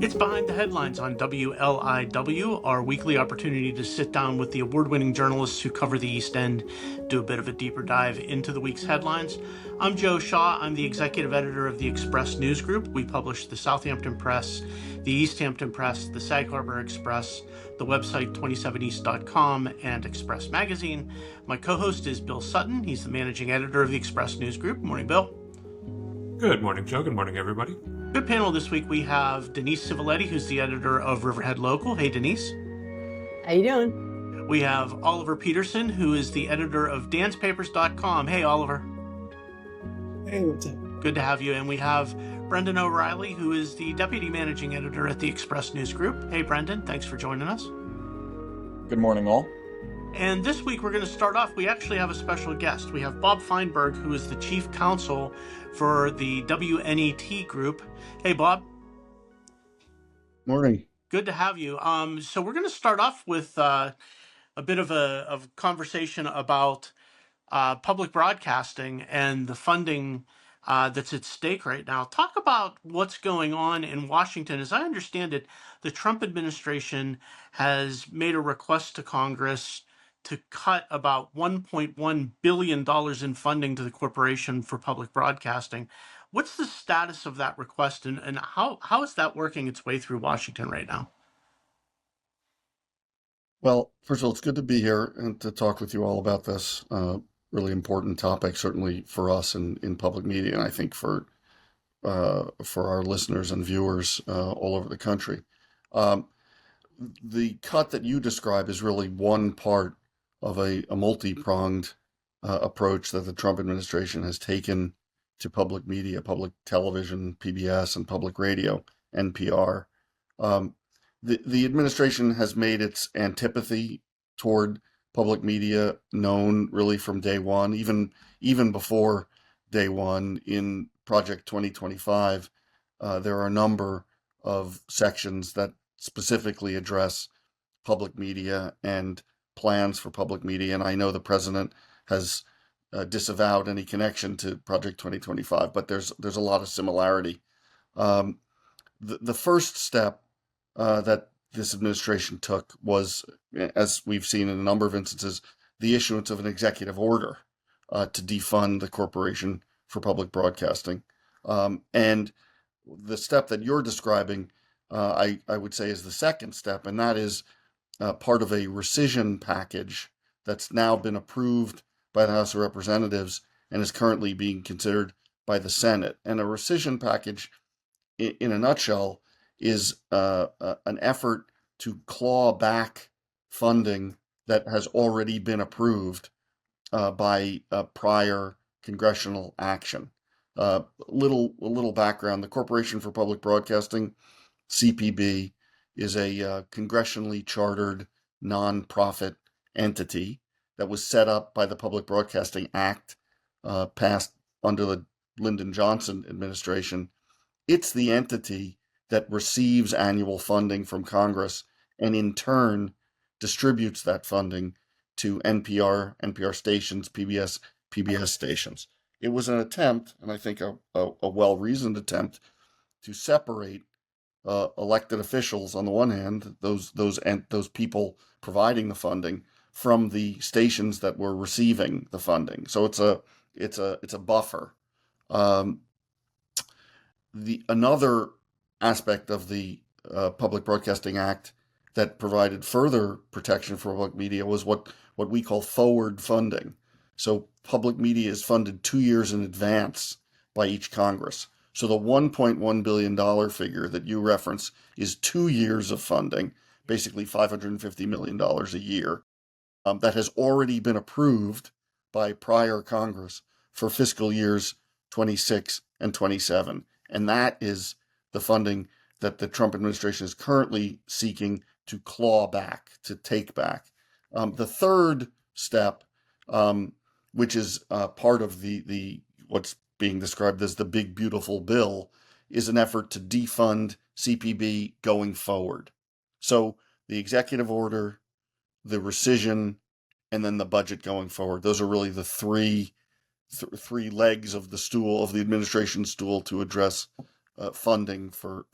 It's Behind the Headlines on WLIW, our weekly opportunity to sit down with the award-winning journalists who cover the East End, do a bit of a deeper dive into the week's headlines. I'm Joe Shaw. I'm the executive editor of the Express News Group. We publish the Southampton Press, the East Hampton Press, the Sag Harbor Express, the website 27east.com, and Express Magazine. My co-host is Bill Sutton. He's the managing editor of the Express News Group. Morning, Bill. Good morning, Joe. Good morning, everybody. Good panel this week. We have Denise Civiletti, who's the editor of Riverhead Local. Hey, Denise. How you doing? We have Oliver Peterson, who is the editor of dancepapers.com. Hey, Oliver. Hey, what's up? Good to have you. And we have Brendan O'Reilly, who is the deputy managing editor at the Express News Group. Hey, Brendan. Thanks for joining us. Good morning, all. And this week we're going to start off, we actually have a special guest. We have Bob Feinberg, who is the chief counsel for the WNET group. Hey, Bob. Morning. Good to have you. So we're going to start off with a bit of a conversation about public broadcasting and the funding that's at stake right now. Talk about what's going on in Washington. As I understand it, the Trump administration has made a request to Congress to cut about $1.1 billion in funding to the Corporation for Public Broadcasting. What's the status of that request, and how is that working its way through Washington right now? Well, first of all, it's good to be here and to talk with you all about this really important topic, certainly for us in public media, and I think for our listeners and viewers all over the country. The cut that you describe is really one part of a multi-pronged approach that the Trump administration has taken to public media, public television, PBS, and public radio, NPR. The administration has made its antipathy toward public media known really from day one, even before day one. In Project 2025, there are a number of sections that specifically address public media and plans for public media, and I know the president has disavowed any connection to Project 2025, but there's a lot of similarity. The first step that this administration took was, as we've seen in a number of instances, the issuance of an executive order to defund the Corporation for Public Broadcasting. And the step that you're describing, I would say, is the second step, and that is part of a rescission package that's now been approved by the House of Representatives and is currently being considered by the Senate. And a rescission package, in a nutshell, is an effort to claw back funding that has already been approved by prior congressional action. A little background: the Corporation for Public Broadcasting, CPB, is a congressionally chartered nonprofit entity that was set up by the Public Broadcasting Act, passed under the Lyndon Johnson administration. It's the entity that receives annual funding from Congress and in turn distributes that funding to NPR stations, PBS stations. It was an attempt, and I think a well-reasoned attempt, to separate elected officials on the one hand, those people providing the funding, from the stations that were receiving the funding. So it's a buffer. Another aspect of the Public Broadcasting Act that provided further protection for public media was what we call forward funding. So public media is funded 2 years in advance by each Congress. So the $1.1 billion figure that you reference is 2 years of funding, basically $550 million a year, that has already been approved by prior Congress for fiscal years 26 and 27. And that is the funding that the Trump administration is currently seeking to claw back, to take back. The third step, which is part of the what's being described as the big beautiful bill, is an effort to defund CPB going forward. So the executive order, the rescission, and then the budget going forward. Those are really the three legs of the stool, of the administration stool, to address funding for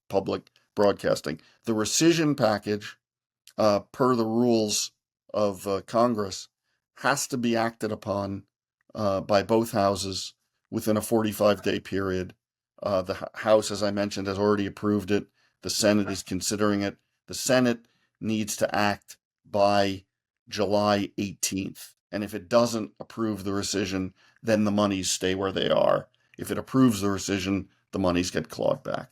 public broadcasting. The rescission package, per the rules of Congress, has to be acted upon by both houses within a 45-day period. The House, as I mentioned, has already approved it. The Senate is considering it. The Senate needs to act by July 18th. And if it doesn't approve the rescission, then the monies stay where they are. If it approves the rescission, the monies get clawed back.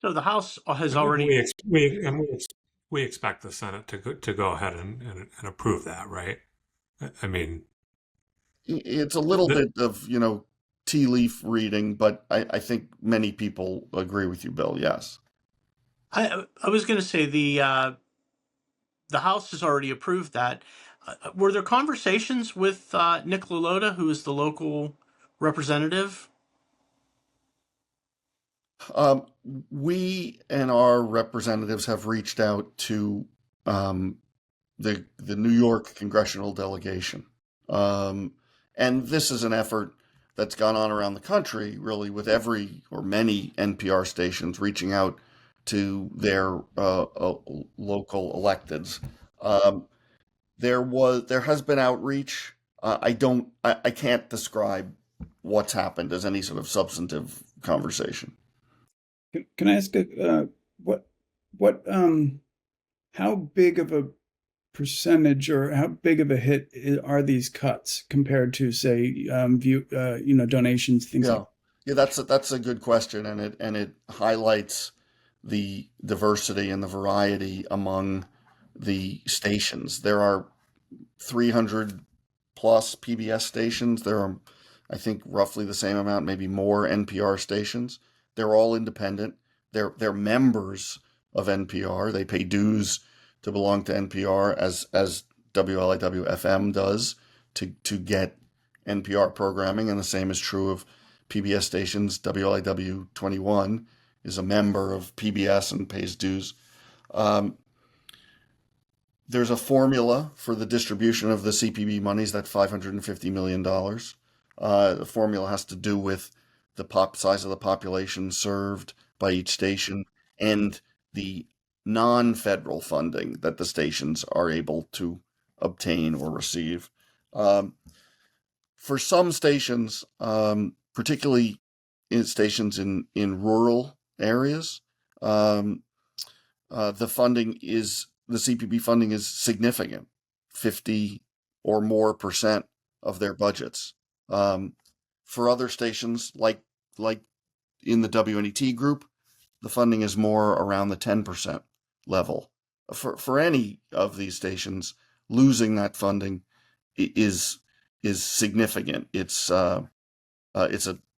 So the House has We, already. we, ex- we, and we, ex- we expect the Senate to go ahead and approve that, right? I mean, It's a little the, bit of, tea leaf reading, but I think many people agree with you, Bill. Yes. I was going to say the House has already approved that. Were there conversations with Nick Lalotta, who is the local representative? Um, we and our representatives have reached out to the New York congressional delegation, and this is an effort that's gone on around the country, really, with every or many NPR stations reaching out to their local electeds. Um, there has been outreach. I can't describe what's happened as any sort of substantive conversation. Can I ask what what how big of a percentage or how big of a hit are these cuts compared to say donations, things like Yeah, yeah, that's a good question, and it highlights the diversity and the variety among the stations. There are 300 plus PBS stations. There are, I think, roughly the same amount, maybe more NPR stations. They're all independent. They're members of NPR. They pay dues to belong to NPR as WLIW FM does to get NPR programming, and the same is true of PBS stations. WLIW 21 is a member of PBS and pays dues. Um, there's a formula for the distribution of the CPB monies, that $550 million. The formula has to do with the size of the population served by each station and the non-federal funding that the stations are able to obtain or receive. Um, for some stations, particularly in stations in rural areas, um, the CPB funding is significant, 50 or more percent of their budgets. For other stations, like in the WNET group, the funding is more around the 10% level. For any of these stations, losing that funding is significant. It's a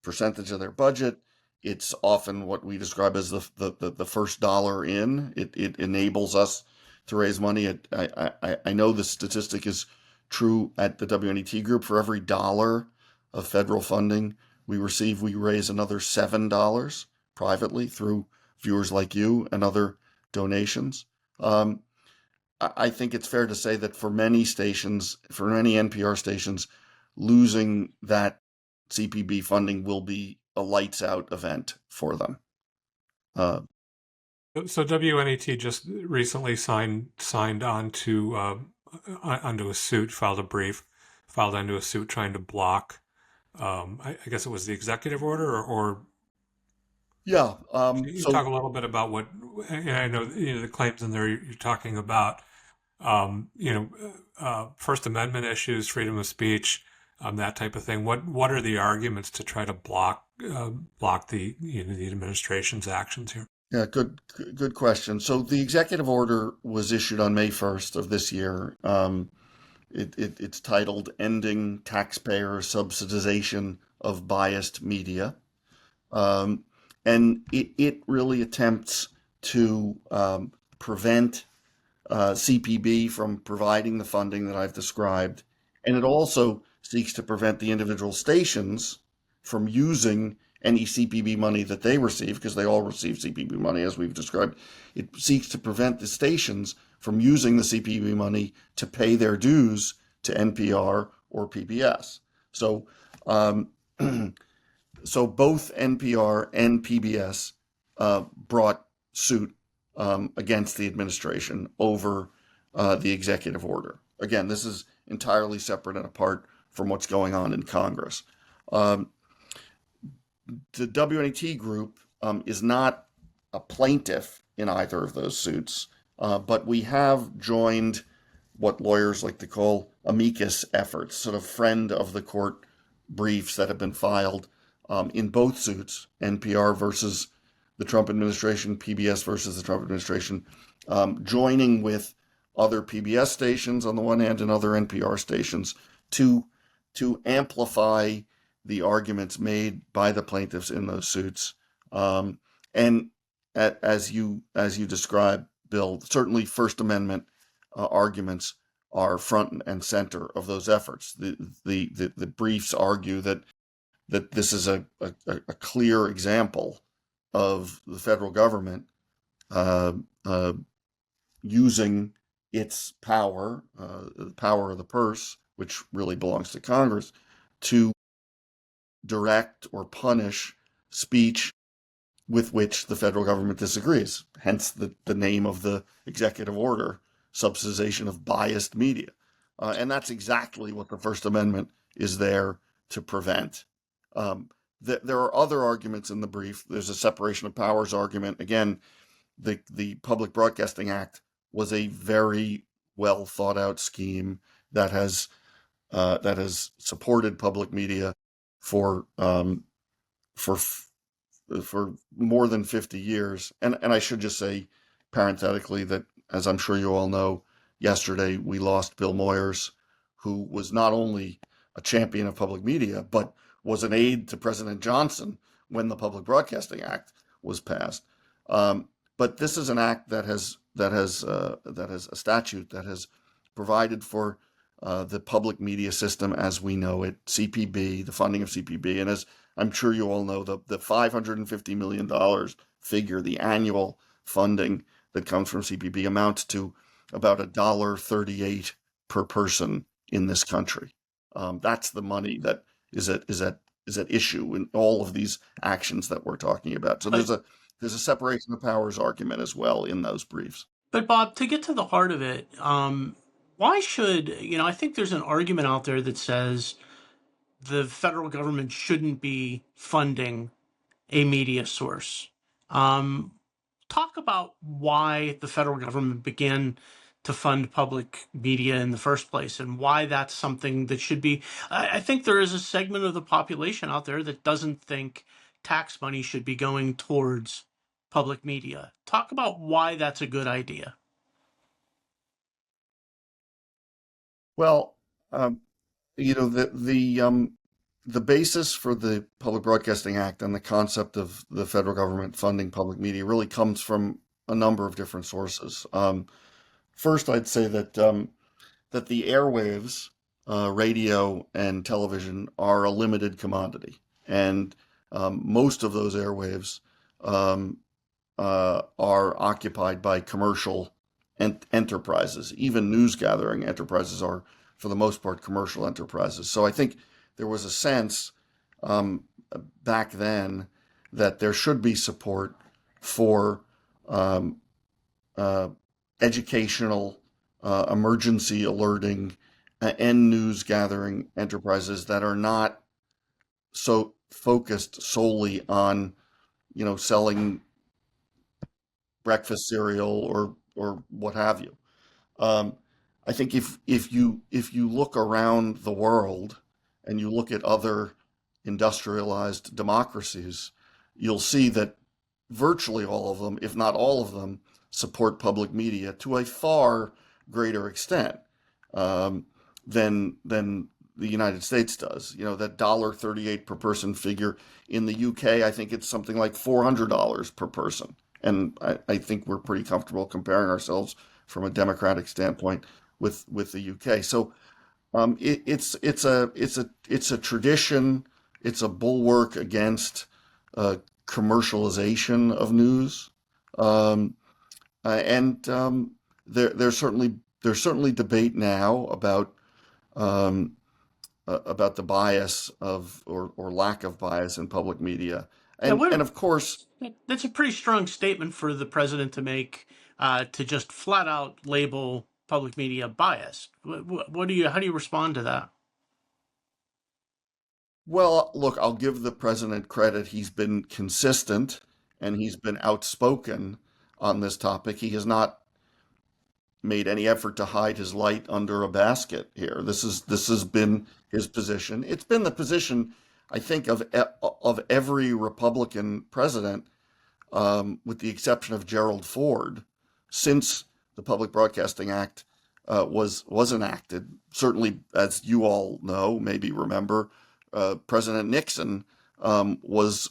percentage of their budget. It's often what we describe as the first dollar in. It enables us to raise money. I know the statistic is true at the WNET group. For every dollar of federal funding we receive, we raise another $7 privately through viewers like you and other donations. I think it's fair to say that for many stations, for many NPR stations, losing that CPB funding will be a lights out event for them. so WNET just recently signed on to onto a suit, filed into a suit trying to block. I guess it was the executive order, or Yeah. you talk a little bit about what, and I know, the claims in there you're talking about, First Amendment issues, freedom of speech, that type of thing. What are the arguments to try to block the the administration's actions here? Yeah, good question. So the executive order was issued on May 1st of this year. It's titled "Ending Taxpayer Subsidization of Biased Media," and it really attempts to prevent CPB from providing the funding that I've described, and it also seeks to prevent the individual stations from using any CPB money that they receive, because they all receive CPB money, as we've described. It seeks to prevent the stations from using the CPB money to pay their dues to NPR or PBS. So, so both NPR and PBS brought suit against the administration over the executive order. Again, this is entirely separate and apart from what's going on in Congress. The WNET group is not a plaintiff in either of those suits, but we have joined what lawyers like to call amicus efforts, sort of friend of the court briefs that have been filed in both suits, NPR versus the Trump administration, PBS versus the Trump administration, joining with other PBS stations on the one hand and other NPR stations to amplify the arguments made by the plaintiffs in those suits. And as you described, Bill, certainly First Amendment arguments are front and center of those efforts. The briefs argue that this is a clear example of the federal government using its power, the power of the purse, which really belongs to Congress, to direct or punish speech with which the federal government disagrees. Hence the name of the executive order, subsidization of biased media. And that's exactly what the First Amendment is there to prevent. There are other arguments in the brief. There's a separation of powers argument. Again, the Public Broadcasting Act was a very well thought out scheme that has supported public media for more than 50 years. And I should just say parenthetically that, as I'm sure you all know, yesterday we lost Bill Moyers, who was not only a champion of public media, but was an aide to President Johnson when the Public Broadcasting Act was passed. But this is an act that has a statute that has provided for the public media system as we know it, CPB, the funding of CPB, and as I'm sure you all know, the $550 million figure, the annual funding that comes from CPB amounts to about $1.38 per person in this country. That's the money that is at issue in all of these actions that we're talking about. So there's a separation of powers argument as well in those briefs. But Bob, to get to the heart of it, why should, I think there's an argument out there that says the federal government shouldn't be funding a media source. Talk about why the federal government began to fund public media in the first place and why that's something that should be. I think there is a segment of the population out there that doesn't think tax money should be going towards public media. Talk about why that's a good idea. Well, the basis for the Public Broadcasting Act and the concept of the federal government funding public media really comes from a number of different sources. First, I'd say that the airwaves, radio and television, are a limited commodity, and most of those airwaves are occupied by commercial enterprises. Even news gathering enterprises are, for the most part, commercial enterprises. So I think there was a sense back then that there should be support for educational, emergency alerting, and news gathering enterprises that are not so focused solely on, selling breakfast cereal or what have you. I think if you look around the world and you look at other industrialized democracies, you'll see that virtually all of them, if not all of them, support public media to a far greater extent than the United States does. That $1.38 per person figure in the UK, I think it's something like $400 per person. And I think we're pretty comfortable comparing ourselves from a democratic standpoint with the UK. So it's a tradition. It's a bulwark against commercialization of news, and there's certainly debate now about about the bias of or lack of bias in public media, Yeah, and of course, that's a pretty strong statement for the president to make, to just flat out label public media biased. How do you respond to that? well, look, I'll give the president credit. He's been consistent and he's been outspoken on this topic. He has not made any effort to hide his light under a basket here. This has been his position. It's been the position, I think, of every Republican president, with the exception of Gerald Ford, since the Public Broadcasting Act was enacted. Certainly, as you all know, maybe remember, President Nixon was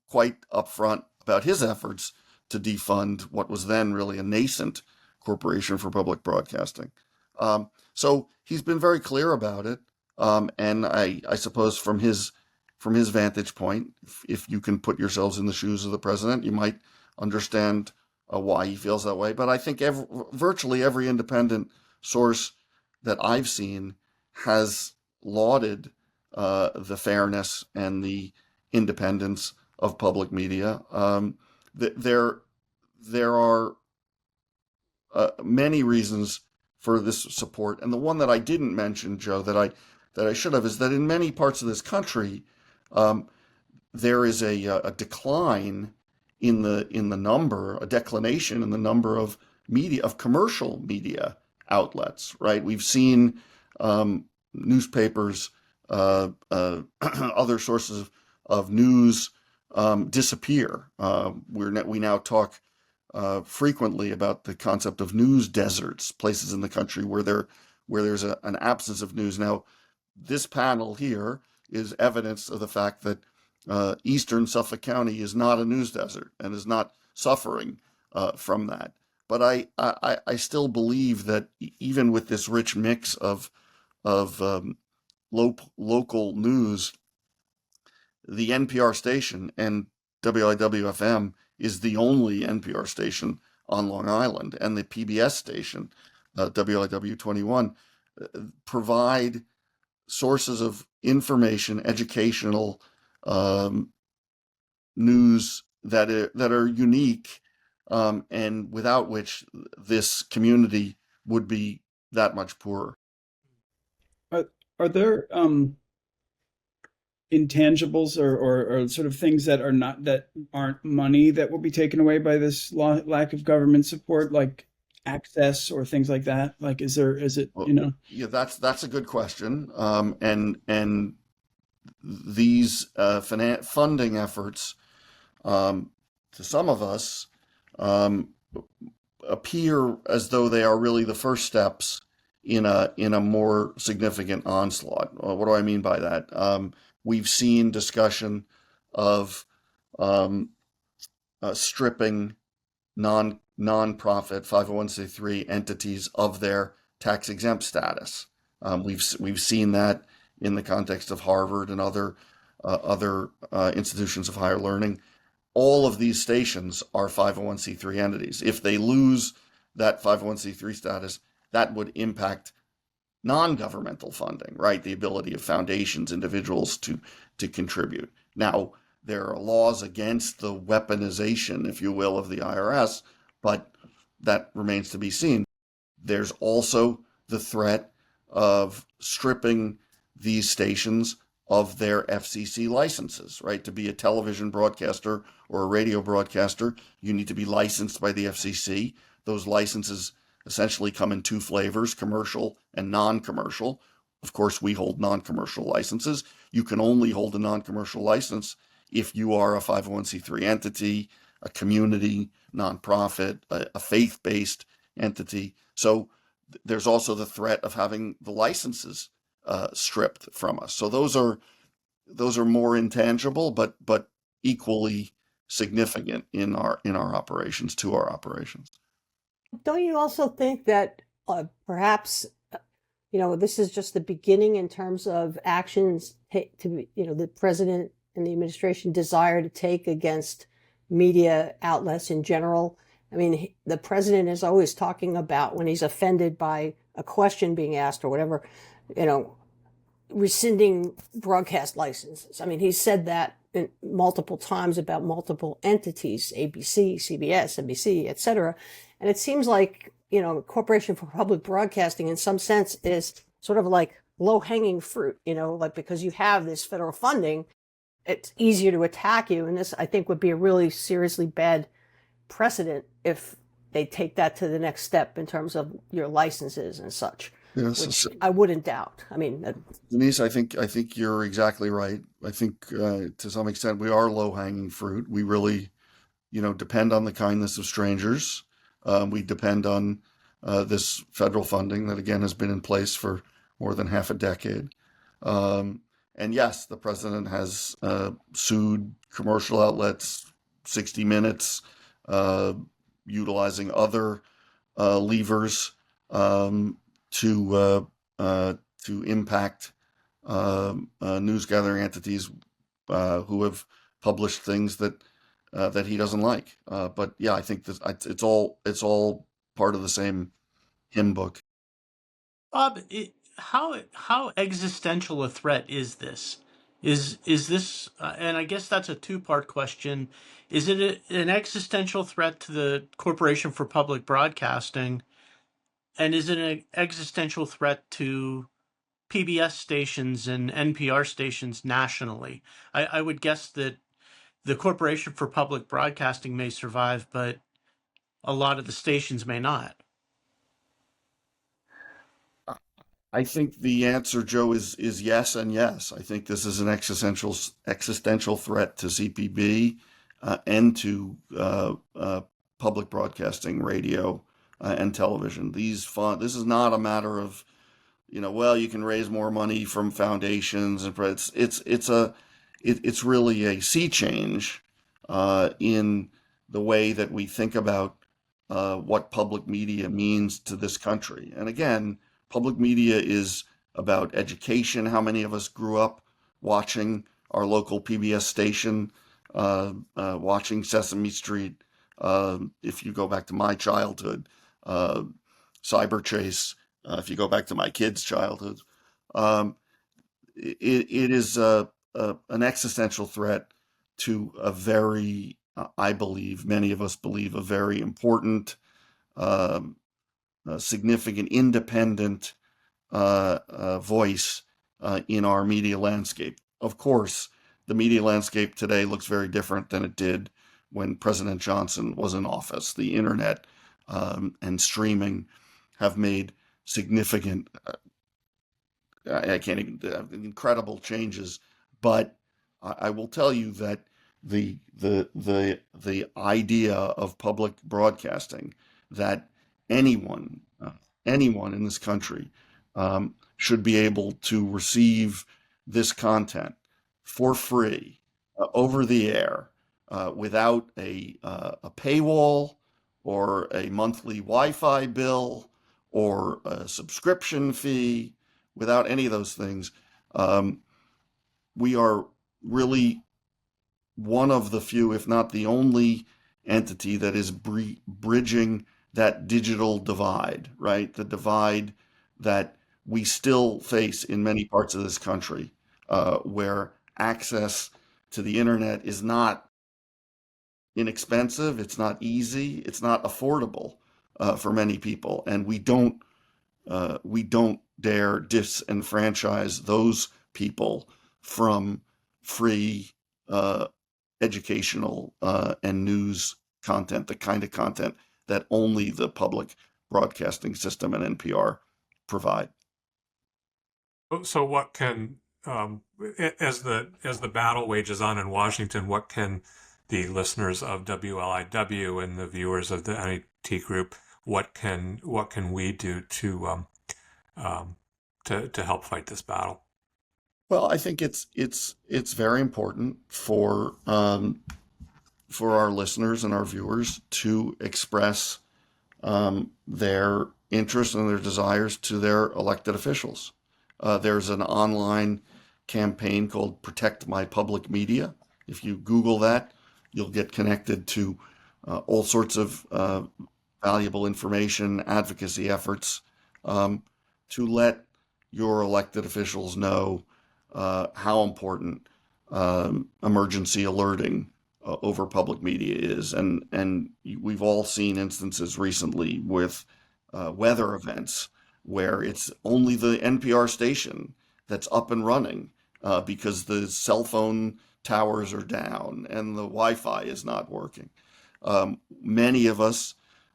quite upfront about his efforts to defund what was then really a nascent Corporation for Public Broadcasting. So he's been very clear about it, and I suppose from his vantage point, if you can put yourselves in the shoes of the president, you might understand why he feels that way. But I think virtually every independent source that I've seen has lauded the fairness and the independence of public media. There are many reasons for this support, and the one that I didn't mention, Joe, that I should have, is that in many parts of this country, there is a decline in the number, a declination in the number of commercial media outlets. Right, we've seen newspapers, other sources of news disappear. We now talk frequently about the concept of news deserts, places in the country where there's an absence of news. Now, this panel here is evidence of the fact that eastern Suffolk County is not a news desert and is not suffering from that. But I still believe that even with this rich mix of local news, the NPR station and WIWFM is the only NPR station on Long Island, and the PBS station, WIW21, provide sources of information, educational news that are unique, and without which this community would be that much poorer. Are there intangibles or sort of things that aren't money that will be taken away by this lack of government support, like access or things like that? Like, is it, Well, yeah, that's a good question. And these funding efforts, to some of us, appear as though they are really the first steps in a more significant onslaught. What do I mean by that? We've seen discussion of stripping nonprofit 501c3 entities of their tax exempt status. We've seen that in the context of Harvard and other institutions of higher learning. All of these stations are 501c3 entities. If they lose that 501c3 status, that would impact non-governmental funding, right? The ability of foundations, individuals to contribute. Now, there are laws against the weaponization, if you will, of the IRS, but that remains to be seen. There's also the threat of stripping these stations of their FCC licenses, right? To be a television broadcaster or a radio broadcaster, you need to be licensed by the FCC. Those licenses essentially come in two flavors, commercial and non-commercial. Of course, we hold non-commercial licenses. You can only hold a non-commercial license if you are a 501c3 entity, a community nonprofit, a faith-based entity. So there's also the threat of having the licenses stripped from us. So those are more intangible, but equally significant in our operations, to our operations. Don't you also think that perhaps, this is just the beginning in terms of actions the president and the administration desire to take against media outlets in general? I mean, the president is always talking about when he's offended by a question being asked or whatever, rescinding broadcast licenses. I mean, he said that multiple times about multiple entities, ABC, CBS, NBC, etc. And it seems like, Corporation for Public Broadcasting in some sense is sort of like low-hanging fruit, like because you have this federal funding, it's easier to attack you. And this, I think, would be a really seriously bad precedent if they take that to the next step in terms of your licenses and such, Yes, which so, I wouldn't doubt. I mean, Denise, I think you're exactly right. I think to some extent we are low hanging fruit. We really, depend on the kindness of strangers. We depend on this federal funding that again has been in place for more than half a decade. And yes, the president has sued commercial outlets, 60 Minutes, utilizing other levers to impact news gathering entities who have published things that he doesn't like. But yeah, I think this, it's all part of the same hymn book. Bob, how existential a threat is this? Is this? And I guess that's a two-part question. Is it an existential threat to the Corporation for Public Broadcasting, and is it an existential threat to PBS stations and NPR stations nationally? I would guess that the Corporation for Public Broadcasting may survive, but a lot of the stations may not. I think the answer, Joe, is yes and yes. I think this is an existential threat to CPB and to public broadcasting, radio, and television. This is not a matter of, well, you can raise more money from foundations, and it's really a sea change in the way that we think about what public media means to this country. And again, public media is about education. How many of us grew up watching our local PBS station, watching Sesame Street? If you go back to my childhood, Cyber Chase. If you go back to my kids' childhood, it is an existential threat to a very, I believe, many of us believe, a very important, significant, independent voice in our media landscape. Of course, the media landscape today looks very different than it did when President Johnson was in office. The internet and streaming have made significant, I can't even, incredible changes. But I will tell you that the idea of public broadcasting, that anyone in this country should be able to receive this content for free over the air without a paywall or a monthly Wi-Fi bill or a subscription fee, without any of those things. We are really one of the few, if not the only entity that is bridging that digital divide, right? The divide that we still face in many parts of this country, where access to the internet is not inexpensive, it's not easy, it's not affordable for many people, and we don't dare disenfranchise those people from free educational and news content, the kind of content that only the public broadcasting system and NPR provide. So what can, as the battle wages on in Washington, what can the listeners of WLIW and the viewers of the NET Group, what can we do to help fight this battle? Well, I think it's very important for our listeners and our viewers to express their interests and their desires to their elected officials. There's an online campaign called Protect My Public Media. If you Google that, you'll get connected to all sorts of valuable information, advocacy efforts to let your elected officials know how important emergency alerting over public media is, and we've all seen instances recently with weather events where it's only the NPR station that's up and running because the cell phone towers are down and the Wi-Fi is not working. Many of us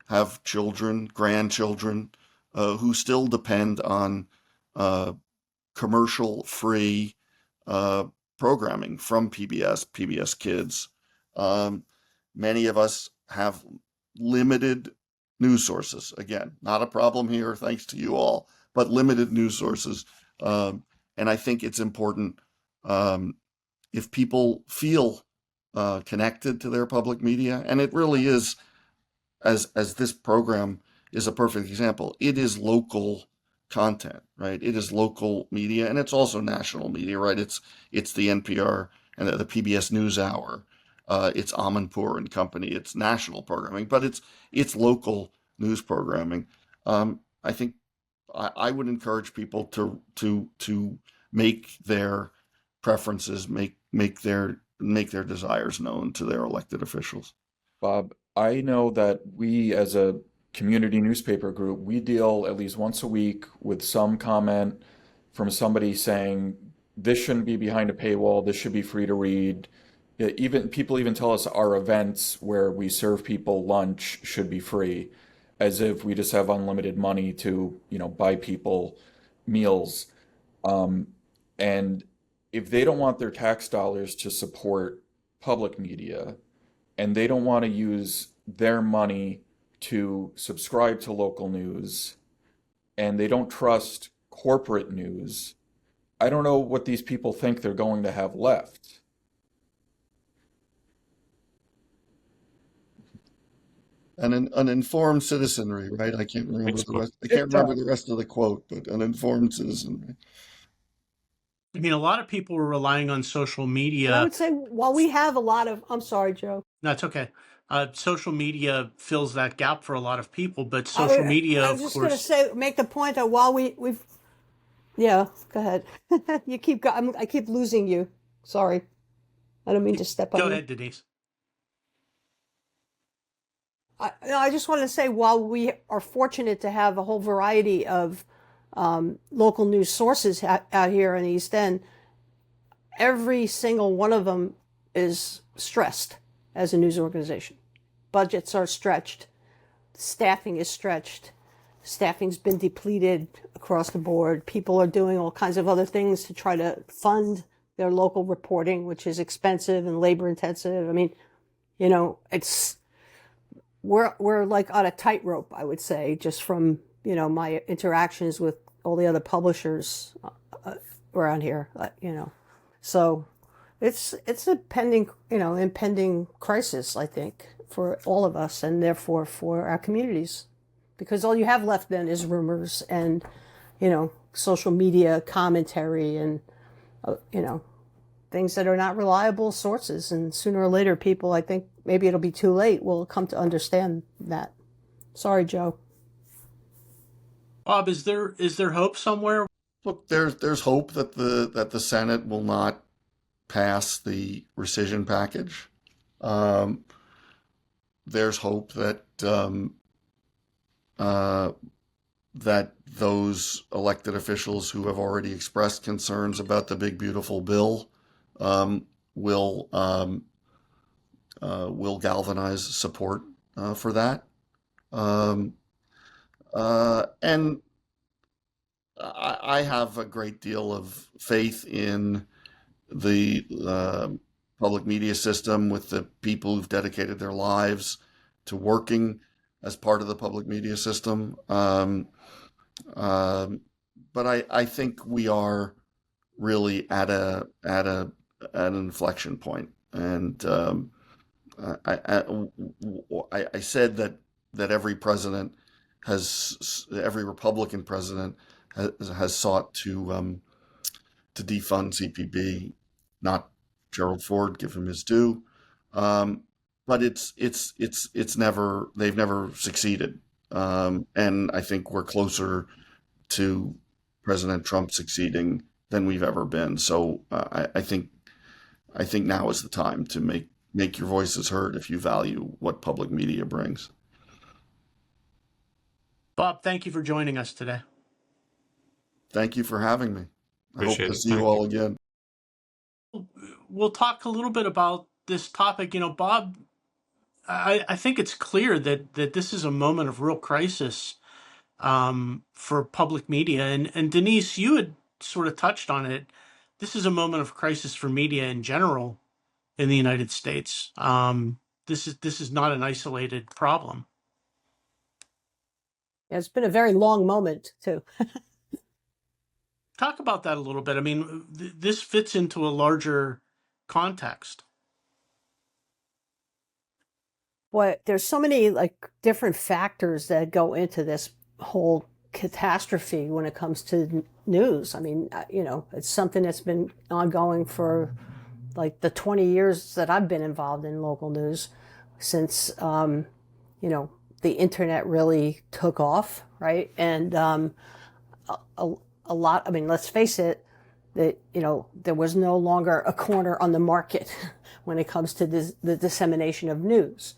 have children, grandchildren, who still depend on commercial-free programming from PBS Kids. Many of us have limited news sources. Again, not a problem here, thanks to you all, but limited news sources. And I think it's important if people feel connected to their public media, and it really is, as this program is a perfect example, it is local content, right? It is local media, and it's also national media, right? It's the NPR and the PBS NewsHour. It's Amanpour and Company. It's national programming, but it's local news programming. I think I would encourage people to make their preferences, make their desires known to their elected officials. Bob, I know that we as a community newspaper group, we deal at least once a week with some comment from somebody saying this shouldn't be behind a paywall, this should be free to read. Even people even tell us our events where we serve people lunch should be free, as if we just have unlimited money to, buy people meals. And if they don't want their tax dollars to support public media, and they don't want to use their money to subscribe to local news, and they don't trust corporate news, I don't know what these people think they're going to have left. And an informed citizenry, right? I can't remember the rest. I can't remember the rest of the quote, but an informed citizenry. I mean, a lot of people are relying on social And I media. would say, while we have a lot of, I'm sorry, Joe. That's okay. Social media fills that gap for a lot of people, but I social was media, of just going to course. say, make the point that while we've, yeah, go ahead. You keep, I keep losing you. Sorry. I don't mean to step on Go you. ahead, Denise. I just wanted to say, while we are fortunate to have a whole variety of local news sources out here in the East End, every single one of them is stressed as a news organization. Budgets are stretched. Staffing is stretched. Staffing's been depleted across the board. People are doing all kinds of other things to try to fund their local reporting, which is expensive and labor intensive. I mean, we're like on a tightrope, I would say, just from, my interactions with all the other publishers around here, So it's a impending crisis, I think, for all of us and therefore for our communities, because all you have left then is rumors and, social media commentary and, things that are not reliable sources. And sooner or later, people, I think maybe it'll be too late, will come to understand that. Sorry, Joe. Bob, is there hope somewhere? Look, there's hope that the Senate will not pass the rescission package. There's hope that that those elected officials who have already expressed concerns about the big beautiful bill will galvanize support for that. And I have a great deal of faith in the public media system, with the people who've dedicated their lives to working as part of the public media system. But I think we are really at an inflection point. And I said that every Republican president has sought to defund CPB, not Gerald Ford, give him his due. But they've never succeeded. And I think we're closer to President Trump succeeding than we've ever been. So I think now is the time to make your voices heard if you value what public media brings. Bob, thank you for joining us today. Thank you for having me. I hope Appreciate to it. see you Thank all you. again. We'll talk a little bit about this topic. Bob, I think it's clear that this is a moment of real crisis for public media. And Denise, you had sort of touched on it. This is a moment of crisis for media in general in the United States. This is not an isolated problem. It's been a very long moment too. Talk about that a little bit. I mean, this fits into a larger context. Boy, there's so many like different factors that go into this whole catastrophe when it comes to news. I mean, it's something that's been ongoing for like the 20 years that I've been involved in local news since, the internet really took off, right? And a lot, I mean, let's face it, that, there was no longer a corner on the market when it comes to the dissemination of news.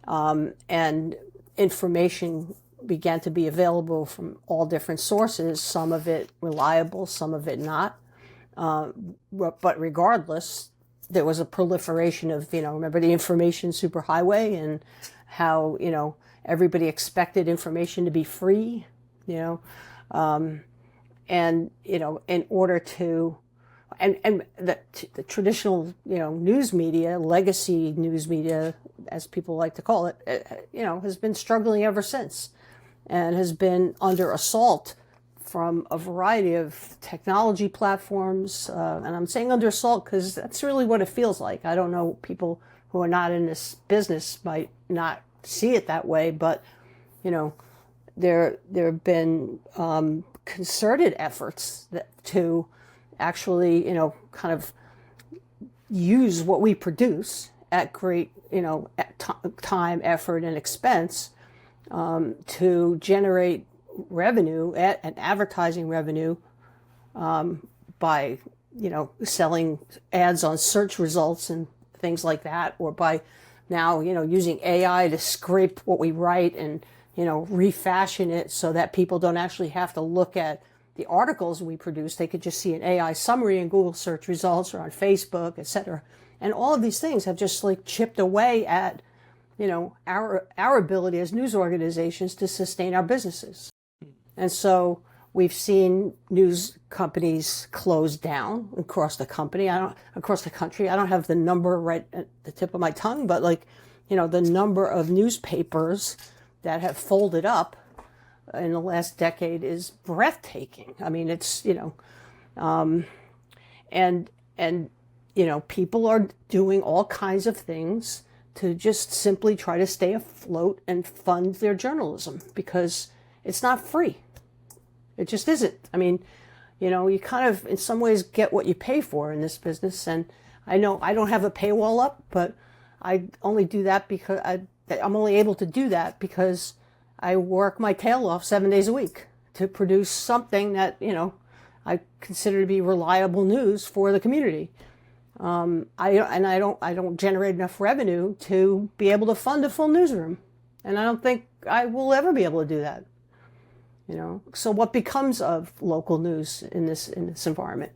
And information began to be available from all different sources, some of it reliable, some of it not. But regardless, there was a proliferation of, remember the information superhighway and how, everybody expected information to be free, and, in order to, and the traditional, news media, legacy news media, as people like to call it, has been struggling ever since and has been under assault from a variety of technology platforms. And I'm saying under assault because that's really what it feels like. I don't know, people who are not in this business might not see it that way, but, there have been concerted efforts to actually, kind of use what we produce at great, time, effort, and expense to generate revenue and advertising revenue by, selling ads on search results and things like that, or by now, using AI to scrape what we write and, refashion it so that people don't actually have to look at the articles we produce. They could just see an AI summary in Google search results or on Facebook, etc. And all of these things have just like chipped away at, our ability as news organizations to sustain our businesses. And so we've seen news companies close down across the country. I don't have the number right at the tip of my tongue, but the number of newspapers that have folded up in the last decade is breathtaking. I mean, it's, people are doing all kinds of things to just simply try to stay afloat and fund their journalism because it's not free. It just isn't. I mean, you kind of, in some ways, get what you pay for in this business. And I know I don't have a paywall up, but I only do that because I'm only able to do that because I work my tail off 7 days a week to produce something that, I consider to be reliable news for the community. I don't generate enough revenue to be able to fund a full newsroom. And I don't think I will ever be able to do that. So what becomes of local news in this environment?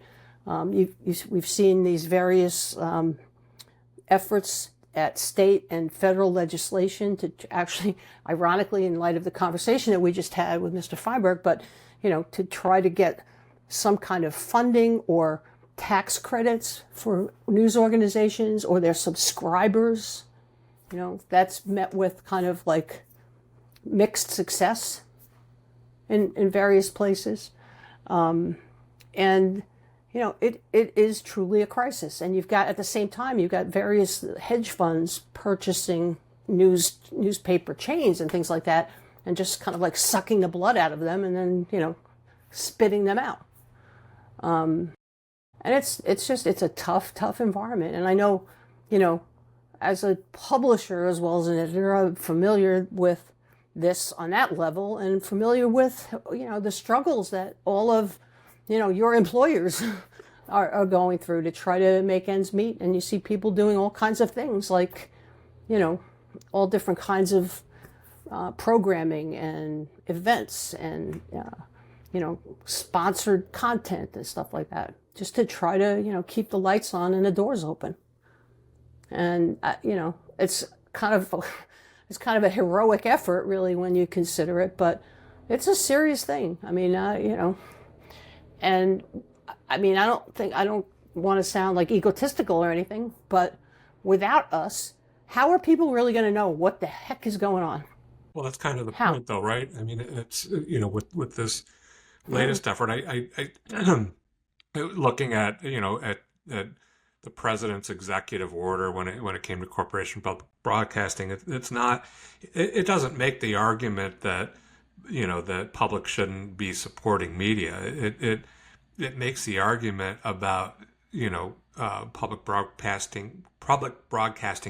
We've seen these various efforts at state and federal legislation to actually, ironically, in light of the conversation that we just had with Mr. Feinberg, but to try to get some kind of funding or tax credits for news organizations or their subscribers. That's met with kind of like mixed success in various places. It is truly a crisis. And you've got, at the same time, you've got various hedge funds purchasing newspaper chains and things like that, and just kind of like sucking the blood out of them and then, spitting them out. And it's a tough environment. And I know, as a publisher as well as an editor, I'm familiar with this on that level and familiar with, the struggles that all of your employers are going through to try to make ends meet. And you see people doing all kinds of things like, all different kinds of programming and events and, sponsored content and stuff like that, just to try to, keep the lights on and the doors open. And, it's kind of a heroic effort, really, when you consider it, but it's a serious thing. I mean, and I mean, I don't want to sound like egotistical or anything, but without us, how are people really going to know what the heck is going on? Well, that's kind of the How? point, though, right? I mean, it's with this latest effort, I looking at at the president's executive order when it came to corporation public broadcasting, it doesn't make the argument that that public shouldn't be supporting media. It makes the argument about public broadcasting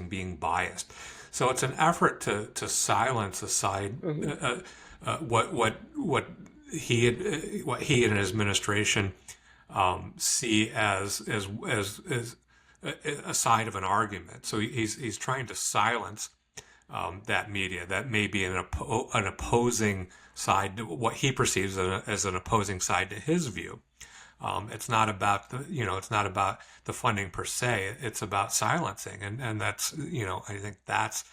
being biased. So it's an effort to silence a side what he and his administration see as a side of an argument. So he's trying to silence that media that may be an opposing side to what he perceives as an opposing side to his view. It's not about it's not about the funding per se. It's about silencing, and that's I think that's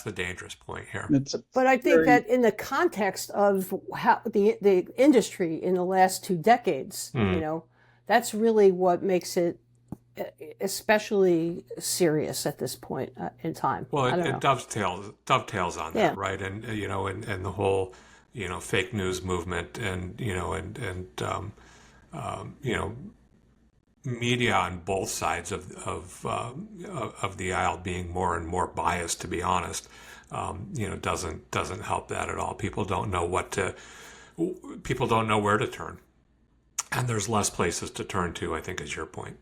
the dangerous point here. But I think that in the context of how the industry in the last 2 decades, that's really what makes it especially serious at this point in time. Well, I don't it know. dovetails on Yeah. that, right? And and the whole fake news movement, and media on both sides of the aisle being more and more biased, to be honest, doesn't help that at all. People don't know where to turn, and there's less places to turn to, I think, is your point.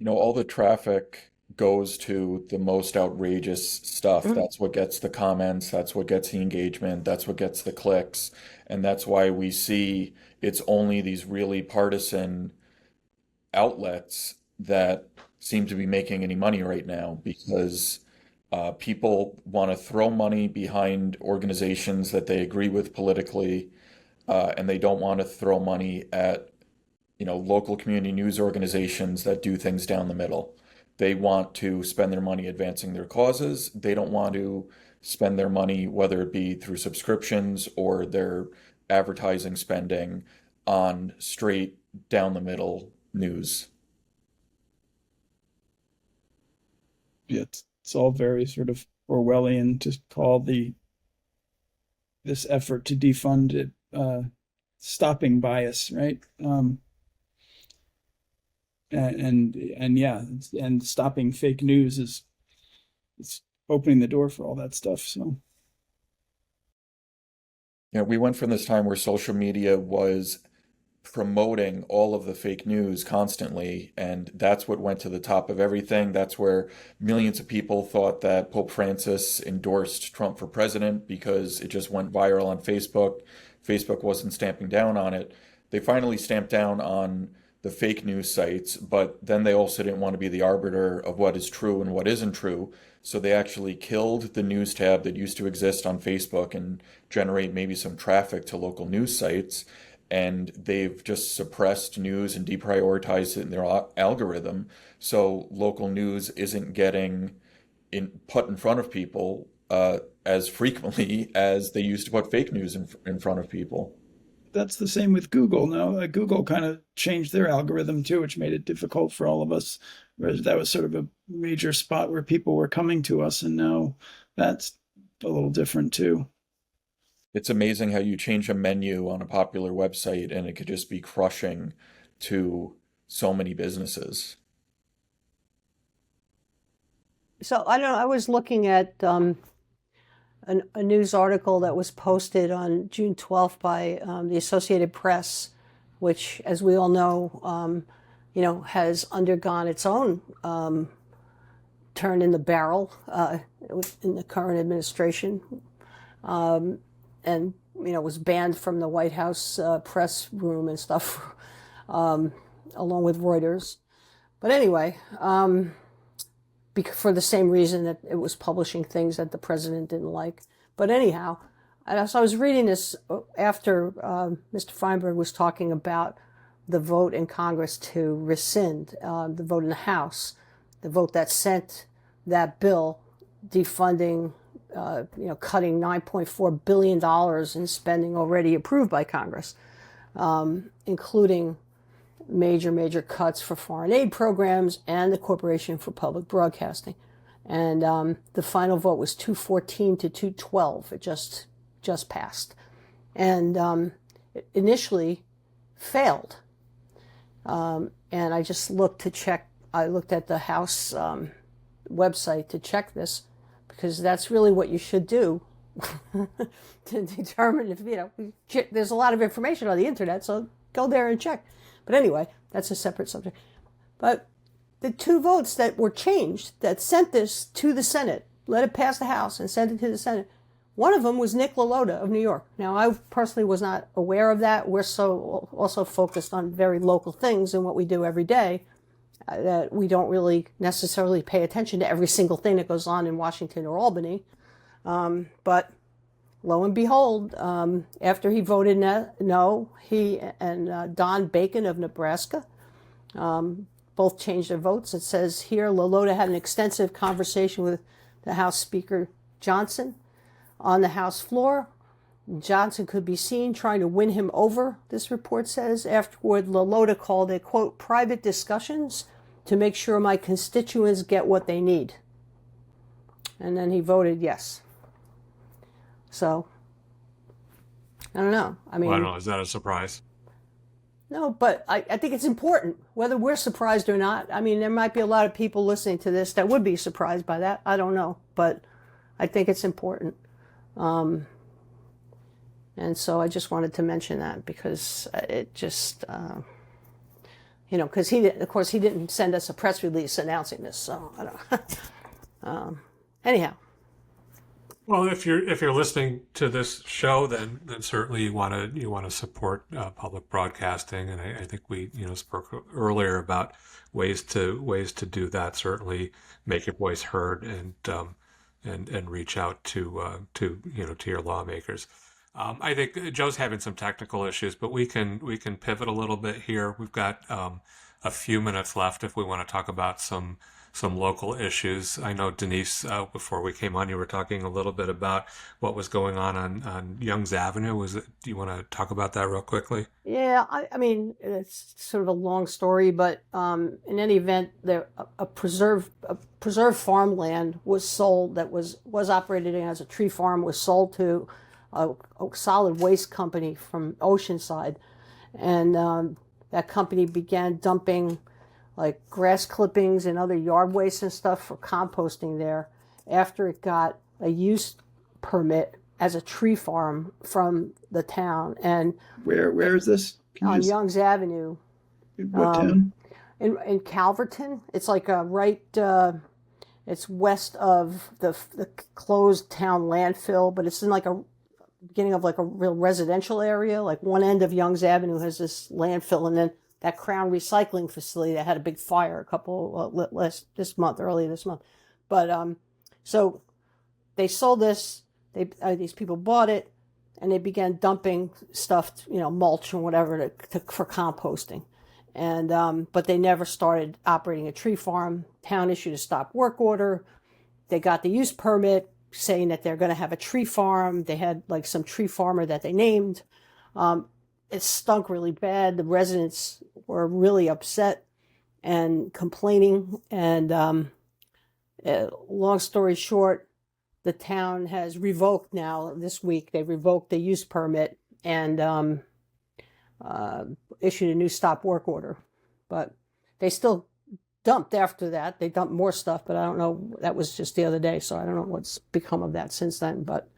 All the traffic goes to the most outrageous stuff. That's what gets the comments, that's what gets the engagement, that's what gets the clicks. And that's why we see it's only these really partisan outlets that seem to be making any money right now, because people want to throw money behind organizations that they agree with politically, and they don't want to throw money at local community news organizations that do things down the middle. They want to spend their money advancing their causes. They don't want to spend their money, whether it be through subscriptions or their advertising spending, on straight down the middle news. Yeah, it's all very sort of Orwellian to call this effort to defund it stopping bias, right? And yeah, and stopping fake news it's opening the door for all that stuff. So we went from this time where social media was promoting all of the fake news constantly, and that's what went to the top of everything. That's where millions of people thought that Pope Francis endorsed Trump for president, because it just went viral on Facebook. Facebook wasn't stamping down on it. They finally stamped down on the fake news sites, but then they also didn't want to be the arbiter of what is true and what isn't true. So they actually killed the news tab that used to exist on Facebook and generate maybe some traffic to local news sites. And they've just suppressed news and deprioritized it in their algorithm. So local news isn't getting put in front of people as frequently as they used to put fake news in front of people. that's the same with Google now. Google kind of changed their algorithm too, which made it difficult for all of us. Whereas that was sort of a major spot where people were coming to us, and now that's a little different too. It's amazing how you change a menu on a popular website and it could just be crushing to so many businesses. So I don't know. I was looking at a news article that was posted on June 12th by the Associated Press, which, as we all know, has undergone its own turn in the barrel in the current administration, and was banned from the White House press room and stuff along with Reuters. But anyway, for the same reason that it was publishing things that the president didn't like. But anyhow, so I was reading this after Mr. Feinberg was talking about the vote in Congress to rescind the vote in the House, the vote that sent that bill defunding, cutting $9.4 billion in spending already approved by Congress, including major cuts for foreign aid programs and the Corporation for Public Broadcasting. And the final vote was 214 to 212. It just passed. And it initially failed. And I just looked to check. I looked at the House website to check this, because that's really what you should do to determine if, there's a lot of information on the internet, so go there and check. But anyway, that's a separate subject. But the two votes that were changed, that sent this to the Senate, let it pass the House and sent it to the Senate, one of them was Nick LaLota of New York. Now, I personally was not aware of that. We're so also focused on very local things and what we do every day that we don't really necessarily pay attention to every single thing that goes on in Washington or Albany. But lo and behold, after he voted no, he and Don Bacon of Nebraska both changed their votes. It says here, LaLota had an extensive conversation with the House Speaker Johnson on the House floor. Johnson could be seen trying to win him over, this report says. Afterward, LaLota called it, quote, private discussions to make sure my constituents get what they need. And then he voted yes. So, I don't know. I mean, Well, I don't know. Is that a surprise? no, but I think it's important, whether we're surprised or not. I mean, there might be a lot of people listening to this that would be surprised by that. I don't know, but I think it's important. And so I just wanted to mention that, because it just, because of course, he didn't send us a press release announcing this. So I don't. Anyhow. Well, if you're listening to this show, then certainly you want to support public broadcasting, and I think we spoke earlier about ways to do that. Certainly, make your voice heard and reach out to your lawmakers. I think Joe's having some technical issues, but we can pivot a little bit here. We've got a few minutes left if we want to talk about some local issues. I know, Denise, before we came on, you were talking a little bit about what was going on Young's Avenue. Do you want to talk about that real quickly? Yeah, I mean, it's sort of a long story, but in any event, a preserved farmland was sold that was operated as a tree farm, was sold to a solid waste company from Oceanside. And that company began dumping like grass clippings and other yard waste and stuff for composting there after it got a use permit as a tree farm from the town. And Where is this? on Young's Avenue, What town? in Calverton, it's like it's west of the closed town landfill, but it's in like a beginning of like a real residential area. Like one end of Young's Avenue has this landfill, and then that Crown recycling facility that had a big fire earlier this month. But so they sold this. These people bought it, and they began dumping stuff, mulch and whatever for composting. And but they never started operating a tree farm. Town issued a stop work order. They got the use permit saying that they're going to have a tree farm. They had like some tree farmer that they named. It stunk really bad. The residents were really upset and complaining. And long story short, the town has revoked now this week. They revoked the use permit and issued a new stop work order. But they still dumped after that. They dumped more stuff, but I don't know. That was just the other day, so I don't know what's become of that since then. But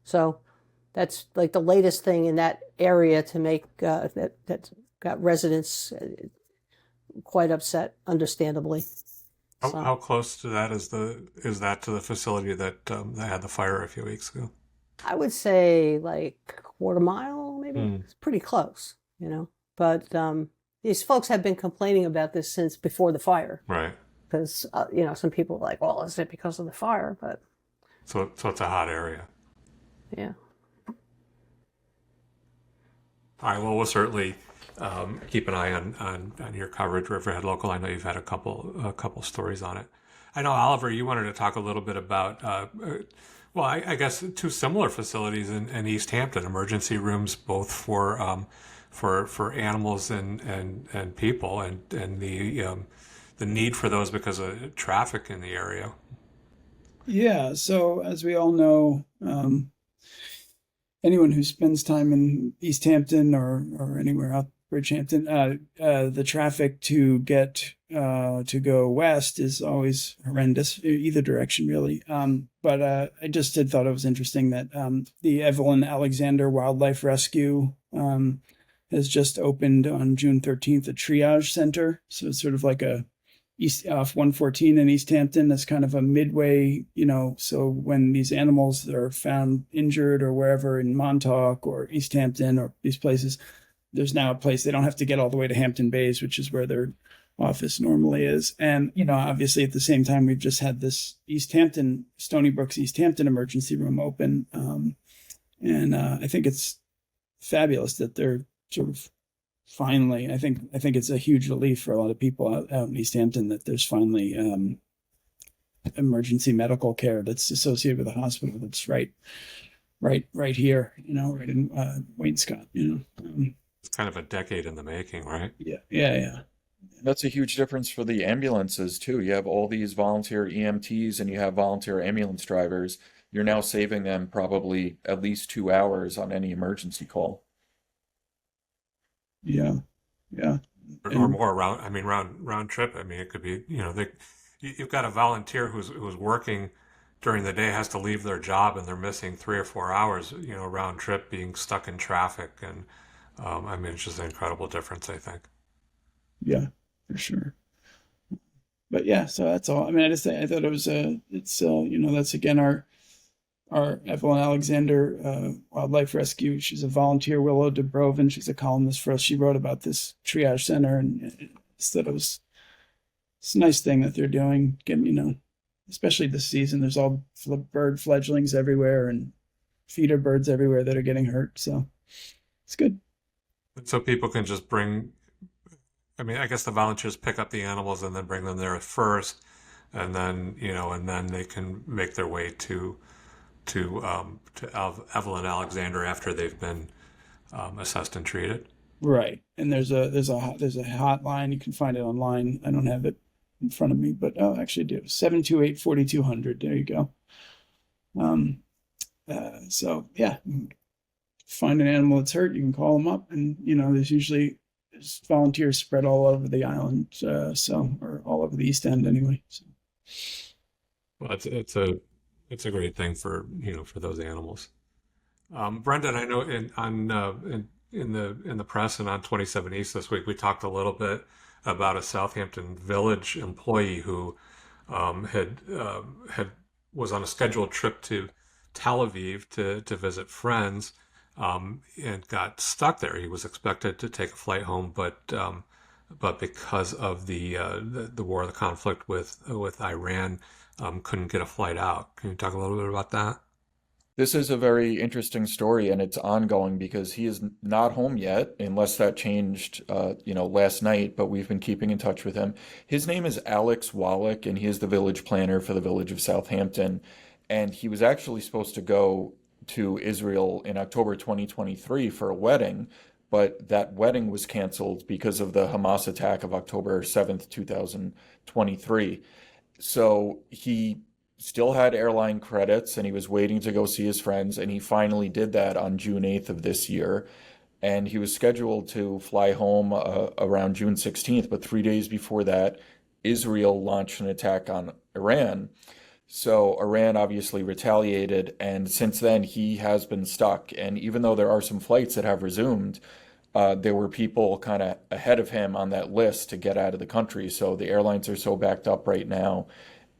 so that's like the latest thing in that area to make that got residents quite upset, understandably. How close to that is that to the facility that had the fire a few weeks ago? I would say like quarter mile, maybe. It's pretty close. you know. But these folks have been complaining about this since before the fire, Right. because you know, some people are like, well, is it because of the fire? But So it's a hot area. yeah. All right. Well, we'll certainly keep an eye on your coverage, Riverhead Local. I know you've had a couple stories on it. I know, Oliver, you wanted to talk a little bit about, well, I guess two similar facilities in East Hampton, emergency rooms, both for animals and people, and the need for those because of traffic in the area. Yeah. So as we all know, anyone who spends time in East Hampton or anywhere out Bridgehampton, the traffic to get to go west is always horrendous, either direction really. But I just thought it was interesting that the Evelyn Alexander Wildlife Rescue has just opened on June 13th a triage center. So it's sort of like a east off 114 in East Hampton. That's kind of a midway, you know, so when these animals are found injured or wherever in Montauk or East Hampton or these places, there's now a place they don't have to get all the way to Hampton Bays, which is where their office normally is. And, you know, obviously at the same time, we've just had this East Hampton, Stony Brook's East Hampton emergency room open. And I think it's fabulous that they're sort of finally, I think it's a huge relief for a lot of people out in East Hampton that there's finally emergency medical care that's associated with a hospital that's right here, you know, right in Wainscott, you know. It's kind of a decade in the making, right? Yeah. That's a huge difference for the ambulances too. You have all these volunteer EMTs and you have volunteer ambulance drivers. You're now saving them probably at least 2 hours on any emergency call. Yeah. Or more round trip. I mean, it could be, you know, you've got a volunteer who's working during the day, has to leave their job, and they're missing 3 or 4 hours, you know, round trip, being stuck in traffic. And I mean, it's just an incredible difference, I think. Yeah, for sure. But yeah, so that's all. I mean, I thought it was you know, that's again our Evelyn Alexander Wildlife Rescue. She's a volunteer. Willow Dubrovin, she's a columnist for us. She wrote about this triage center, and thought it's a nice thing that they're doing. Getting, you know, especially this season, there's all bird fledglings everywhere and feeder birds everywhere that are getting hurt. So it's good. So people can just I mean, I guess the volunteers pick up the animals and then bring them there first, and then, you know, and then they can make their way to Evelyn Alexander after they've been assessed and treated. Right. And there's a hotline. You can find it online. I don't have it in front of me, but actually I do. 728-4200. There you go. So yeah, find an animal that's hurt, you can call them up, and you know, there's volunteers spread all over the island, or all over the East End anyway. So. Well, it's a great thing for, you know, for those animals. Brendan, I know in the press and on 27 East this week, we talked a little bit about a Southampton Village employee who was on a scheduled trip to Tel Aviv to visit friends, and got stuck there. He was expected to take a flight home, but because of the war, the conflict with Iran, couldn't get a flight out. Can you talk a little bit about that? This is a very interesting story, and it's ongoing because he is not home yet, unless that changed, you know, last night. But we've been keeping in touch with him. His name is Alex Wallach, and he is the village planner for the village of Southampton. And he was actually supposed to go to Israel in October 2023 for a wedding, but that wedding was canceled because of the Hamas attack of October 7th, 2023. So he still had airline credits and he was waiting to go see his friends, and he finally did that on June 8th of this year. And he was scheduled to fly home around June 16th, but 3 days before that, Israel launched an attack on Iran. So Iran obviously retaliated, and since then he has been stuck. And even though there are some flights that have resumed, there were people kind of ahead of him on that list to get out of the country. So the airlines are so backed up right now,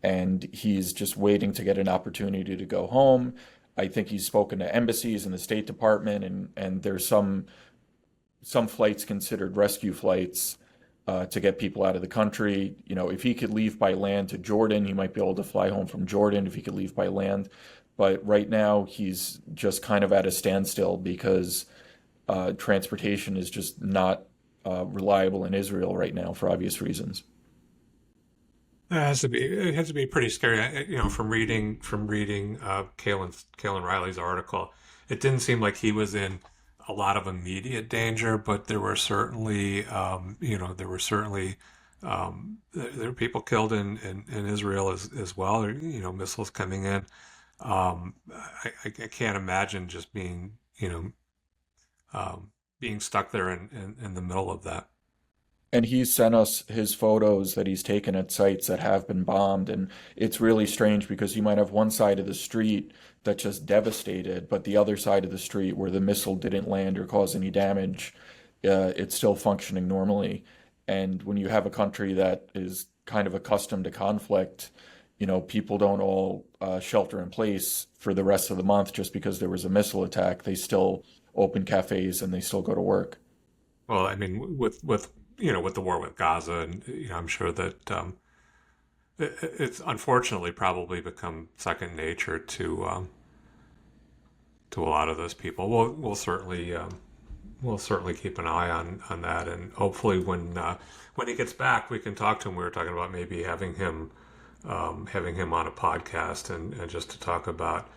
and he's just waiting to get an opportunity to go home. I think he's spoken to embassies and the State Department, and there's some some flights considered rescue flights to get people out of the country. You know, if he could leave by land to Jordan, he might be able to fly home from Jordan if he could leave by land. But right now, he's just kind of at a standstill because transportation is just not reliable in Israel right now for obvious reasons. It has to be pretty scary. You know, from reading Kalen Riley's article, it didn't seem like he was in a lot of immediate danger, but there were certainly, there were people killed in Israel as well. You know, missiles coming in. I can't imagine just being, being stuck there in the middle of that. And he's sent us his photos that he's taken at sites that have been bombed. And it's really strange because you might have one side of the street that's just devastated, but the other side of the street where the missile didn't land or cause any damage, it's still functioning normally. And when you have a country that is kind of accustomed to conflict, you know, people don't all shelter in place for the rest of the month just because there was a missile attack. They still open cafes and they still go to work. Well, I mean, with the war with Gaza, and I'm sure that it's unfortunately probably become second nature to a lot of those people. We'll certainly keep an eye on that, and hopefully when he gets back, we can talk to him. We were talking about maybe having him on a podcast and just to talk about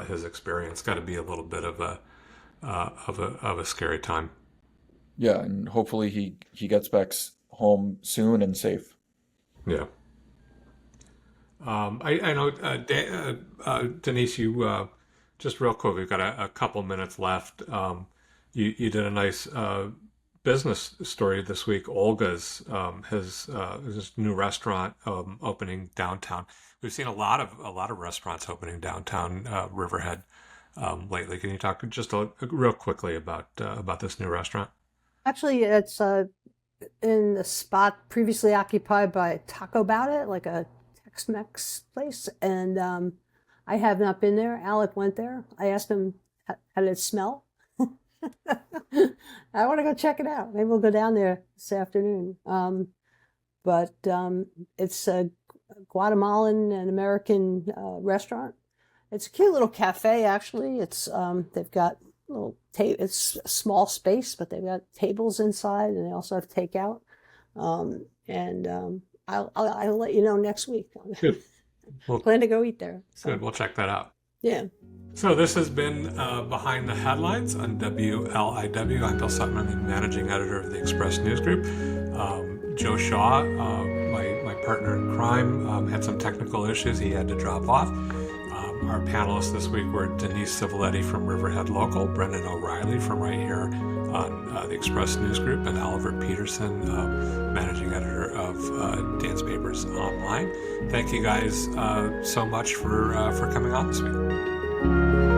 his experience. Got to be a little bit of a scary time. Yeah, and hopefully he gets back home soon and safe. Yeah. I know, Denise, you just real quick, we've got a couple minutes left. You did a nice business story this week. Olga's his new restaurant opening downtown. We've seen a lot of restaurants opening downtown Riverhead lately. Can you talk just real quickly about this new restaurant? Actually, it's in the spot previously occupied by Taco Bout It, like a Tex-Mex place. And I have not been there. Alec went there. I asked him, how did it smell? I want to go check it out. Maybe we'll go down there this afternoon. But it's a Guatemalan and American restaurant. It's a cute little cafe, actually. It's they've got little it's a small space, but they've got tables inside, and they also have takeout. I'll let you know next week. Good. Well, plan to go eat there. So. Good. We'll check that out. Yeah. So this has been Behind the Headlines on WLIW. I'm Bill Sutton, the managing editor of the Express News Group. Joe Shaw, my partner in crime, had some technical issues. He had to drop off. Our panelists this week were Denise Civiletti from Riverhead Local, Brendan O'Reilly from right here on the Express News Group, and Oliver Peterson, managing editor of Dance Papers Online. Thank you guys so much for coming on this week.